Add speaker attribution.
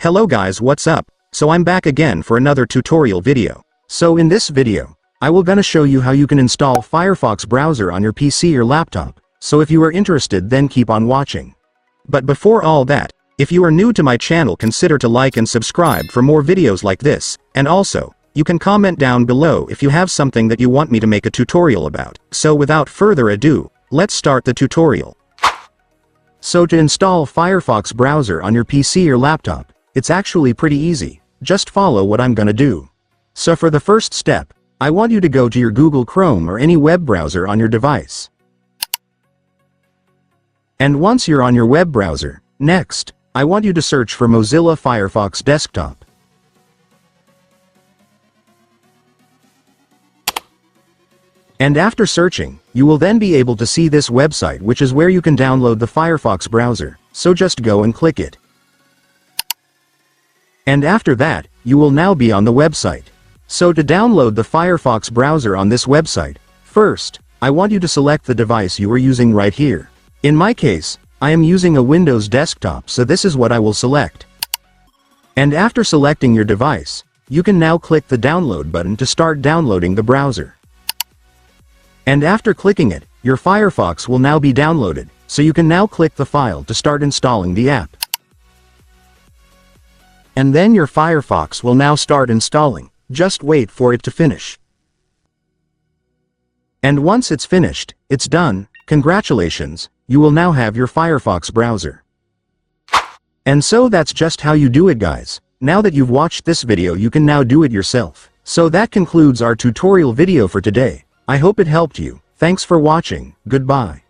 Speaker 1: Hello guys, what's up? So I'm back again for another tutorial video. So in this video, I will gonna show you how you can install Firefox browser on your PC or laptop. So if you are interested, then keep on watching. But before all that, if you are new to my channel, consider to like and subscribe for more videos like this, and also, you can comment down below if you have something that you want me to make a tutorial about. So without further ado, let's start the tutorial. So to install Firefox browser on your PC or laptop, it's actually pretty easy. Just follow what I'm gonna do. So for the first step, I want you to go to your Google Chrome or any web browser on your device. And once you're on your web browser, next, I want you to search for Mozilla Firefox Desktop. And after searching, you will then be able to see this website, which is where you can download the Firefox browser, so just go and click it. And after that, you will now be on the website. So to download the Firefox browser on this website, first, I want you to select the device you are using right here. In my case, I am using a Windows desktop, so this is what I will select. And after selecting your device, you can now click the download button to start downloading the browser. And after clicking it, your Firefox will now be downloaded, so you can now click the file to start installing the app. And then your Firefox will now start installing. Just wait for it to finish. And once it's finished, it's done. Congratulations, you will now have your Firefox browser. And so that's just how you do it, guys. Now that you've watched this video, you can now do it yourself. So that concludes our tutorial video for today. I hope it helped you. Thanks for watching. Goodbye.